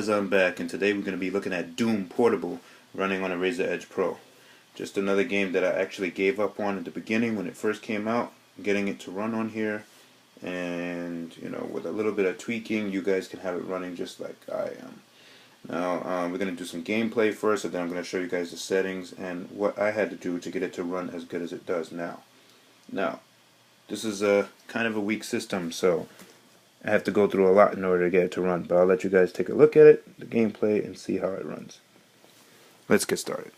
guys, I'm back, and today we're going to be looking at Doom Portable running on a Razer Edge Pro. Just another game that I actually gave up on at the beginning when it first came out, getting it to run on here, and you know, with a little bit of tweaking, you guys can have it running just like I am. Now, we're going to do some gameplay first, and then I'm going to show you guys the settings and what I had to do to get it to run as good as it does now. Now, this is a kind of a weak system, so I have to go through a lot in order to get it to run, but I'll let you guys take a look at it, the gameplay, and see how it runs. Let's get started.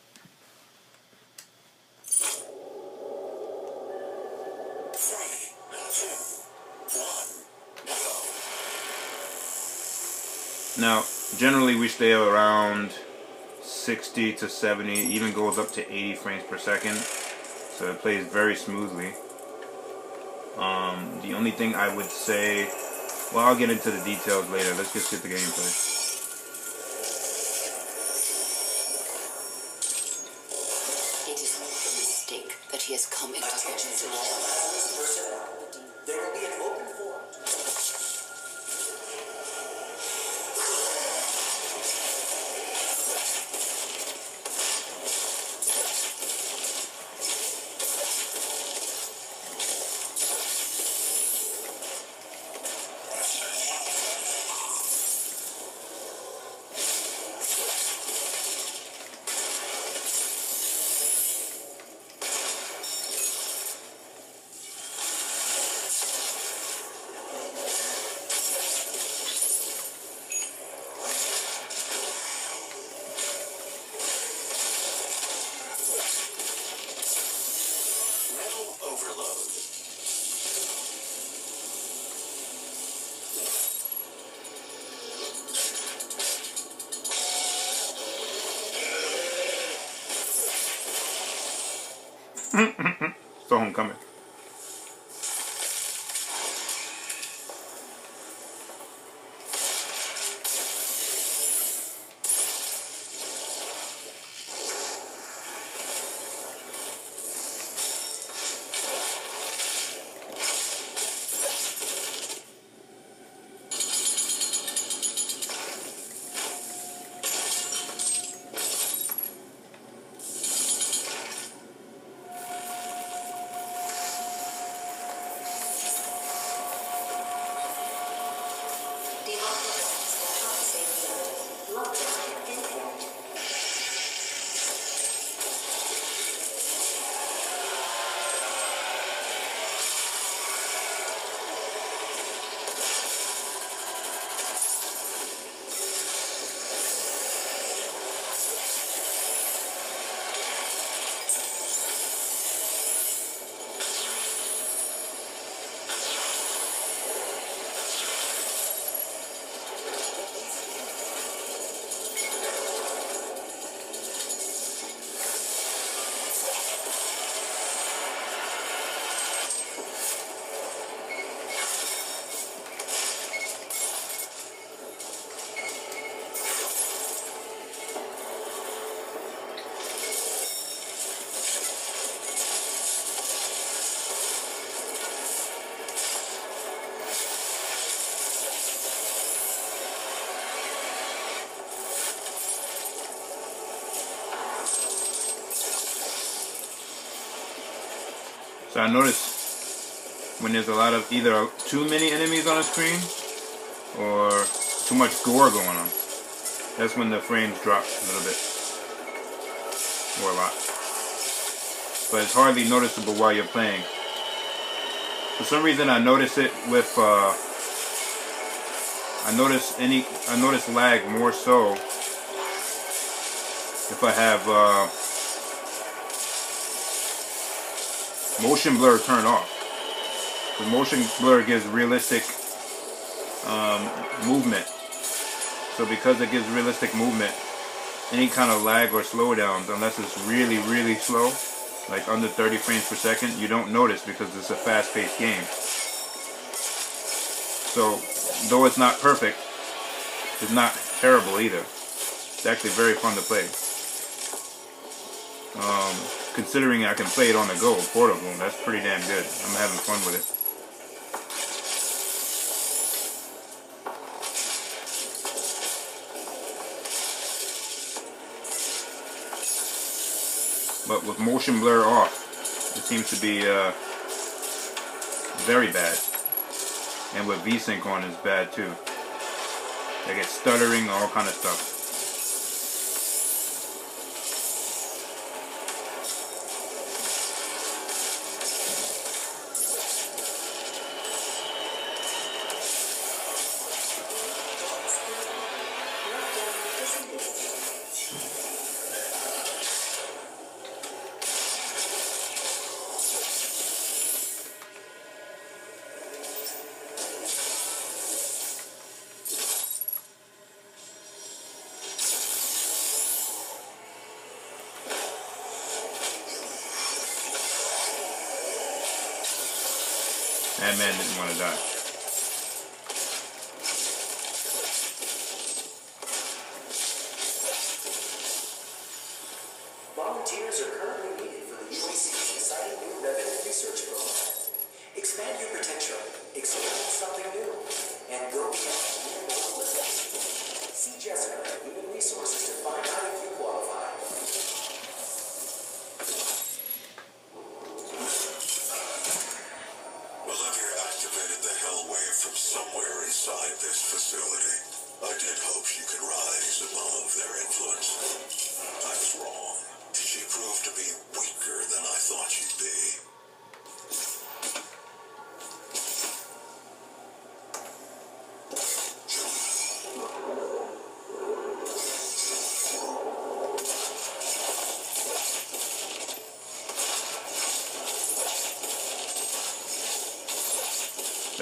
Now, generally we stay around 60 to 70, even goes up to 80 frames per second, so it plays very smoothly. The only thing I would say, well, I'll get into the details later. Let's just get the gameplay. It is not a mistake that he has come into There will be an open forum. So homecoming. So I notice when there's a lot of either too many enemies on the screen or too much gore going on, that's when the frames drop a little bit, or a lot. But it's hardly noticeable while you're playing. For some reason I notice it with, I notice lag more so if I have motion blur turned off. The motion blur gives realistic movement. So because it gives realistic movement, any kind of lag or slowdowns, unless it's really, really slow, like under 30 frames per second, you don't notice because it's a fast-paced game. So, though it's not perfect, it's not terrible either. It's actually very fun to play. Considering I can play it on the go, portable, that's pretty damn good. I'm having fun with it. but with motion blur off, it seems to be very bad. And with VSync on is bad too. I get stuttering, all kind of stuff. That man didn't want to die. Volunteers are currently needed for the UAC's exciting new revenue research program. Expand your potential, experience something new, and go beyond your normal limits. See Jessica at Human Resources to find out if you qualify. Somewhere inside this facility, I did hope she could rise above their influence. I was wrong. She proved to be weaker than I thought she'd be.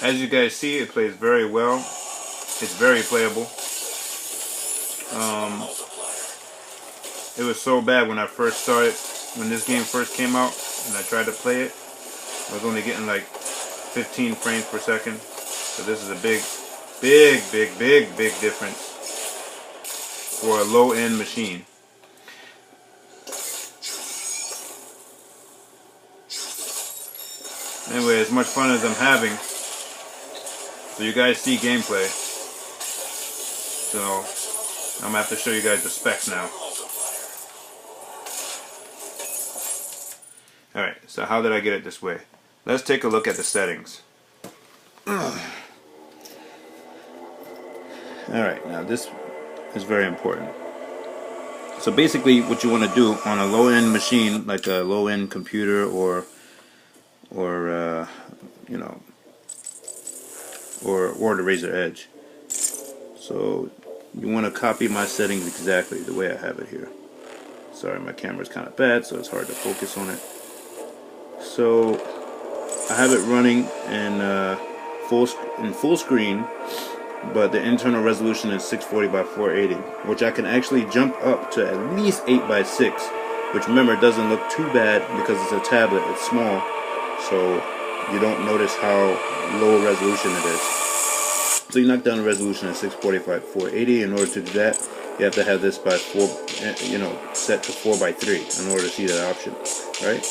As you guys see, it plays very well. It's very playable. It was so bad when I first started, when this game first came out, and I tried to play it. I was only getting like 15 frames per second. So this is a big difference for a low-end machine. Anyway, as much fun as I'm having, so you guys see gameplay. So I'm gonna have to show you guys the specs now. Alright, so how did I get it this way? Let's take a look at the settings. Alright, now this is very important. So basically what you want to do on a low-end machine, like a low-end computer or you know, or the Razer Edge. So you want to copy my settings exactly the way I have it here. Sorry, my camera's kind of bad, so it's hard to focus on it. So I have it running in full screen, but the internal resolution is 640 by 480, which I can actually jump up to at least 8 by 6, which remember doesn't look too bad because it's a tablet, it's small, so you don't notice how low resolution it is. So you knock down the resolution at 640 by 480. In order to do that, you have to have this by 4, you know, set to 4 by 3 in order to see that option, right?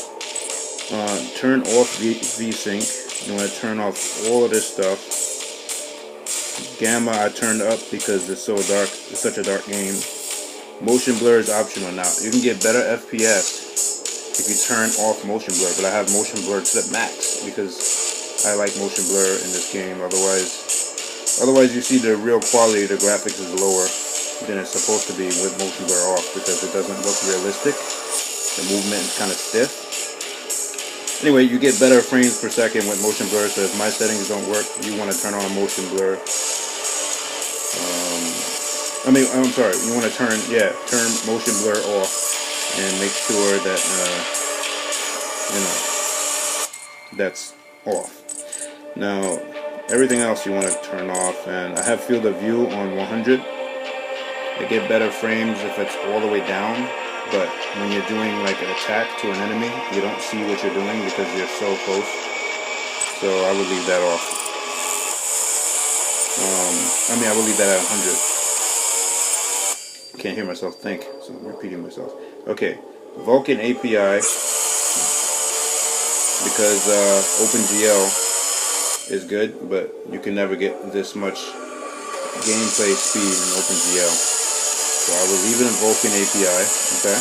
Turn off VSync. You want to turn off all of this stuff. Gamma I turned up because it's so dark. It's such a dark game. Motion blur is optional now. You can get better FPS if you turn off motion blur, but I have motion blur to the max because I like motion blur in this game. Otherwise you see the real quality, the graphics is lower than it's supposed to be with motion blur off because it doesn't look realistic. The movement is kind of stiff. Anyway, you get better frames per second with motion blur, so if my settings don't work, you want to turn on motion blur. I'm sorry, you want to turn motion blur off and make sure that, you know, that's off. Now, everything else you want to turn off, and I have field of view on 100. I get better frames if it's all the way down. But when you're doing like an attack to an enemy, you don't see what you're doing because you're so close. So I would leave that off. I would leave that at 100. Can't hear myself think, so I'm repeating myself. Okay, Vulkan API, because OpenGL is good, but you can never get this much gameplay speed in OpenGL. So I will leave it in Vulkan API, okay?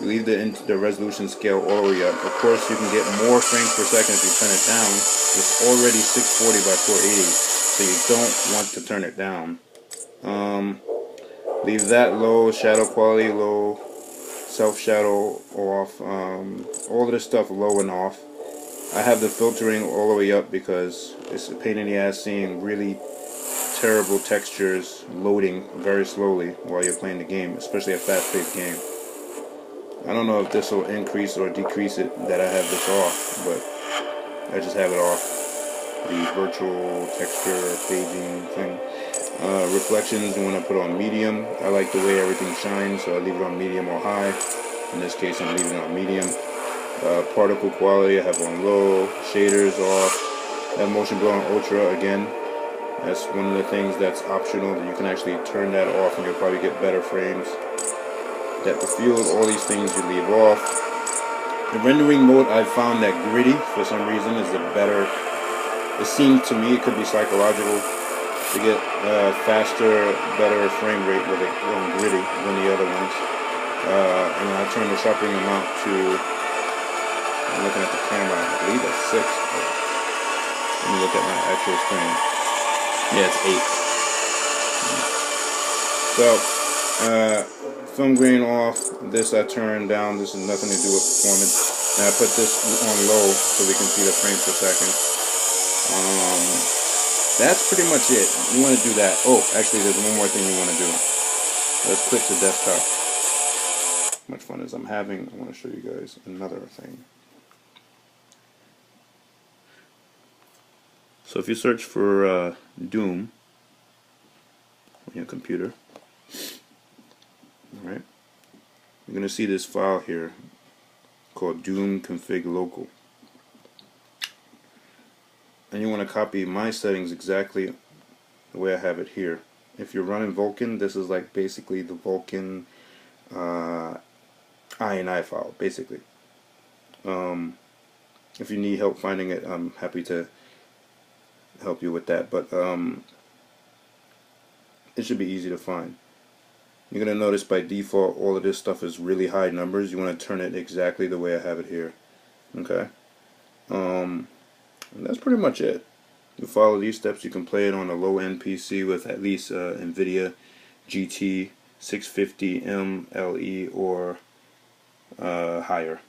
You leave the resolution scale all the way up. Of course, you can get more frames per second if you turn it down. It's already 640 by 480, so you don't want to turn it down. Leave that low, shadow quality low, self shadow off, all of this stuff low and off. I have the filtering all the way up because it's a pain in the ass seeing really terrible textures loading very slowly while you're playing the game, especially a fast-paced game. I don't know if this will increase or decrease it that I have this off, but I just have it off. The virtual texture paging thing. Reflections you want to put on medium. I like the way everything shines, so I leave it on medium or high. In this case, I'm leaving it on medium. Particle quality I have on low. Shaders off. I have motion blur on ultra again. That's one of the things that's optional, that you can actually turn that off and you'll probably get better frames. Depth of field, all these things you leave off. The rendering mode, I found that gritty for some reason is a better. It seemed to me, it could be psychological, to get faster, better frame rate with it going gritty than the other ones. And I turn the sharpening amount to, I'm looking at the camera, I believe that's 6. Let me look at my actual screen. Yeah, it's 8. So, film grain off. This I turn down. This has nothing to do with performance. And I put this on low so we can see the frames per second. That's pretty much it. You want to do that. Oh, actually, there's one more thing you want to do. Let's quit the desktop. How much fun as I'm having, I want to show you guys another thing. So if you search for Doom on your computer, alright, you're going to see this file here called Doom config local. And you want to copy my settings exactly the way I have it here. If you're running Vulkan, this is like basically the Vulkan INI file, basically. If you need help finding it, I'm happy to help you with that, but it should be easy to find. You're going to notice by default all of this stuff is really high numbers. You want to turn it exactly the way I have it here. Okay? And that's pretty much it. You follow these steps, you can play it on a low-end PC with at least NVIDIA GT 650M LE or higher.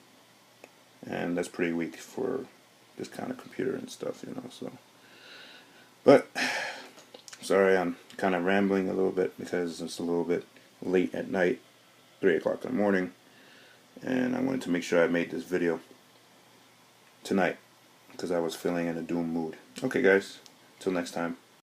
And that's pretty weak for this kind of computer and stuff, you know, so. But, sorry, I'm kind of rambling a little bit because it's a little bit late at night, 3 o'clock in the morning, and I wanted to make sure I made this video tonight because I was feeling in a Doom mood. Okay guys, till next time.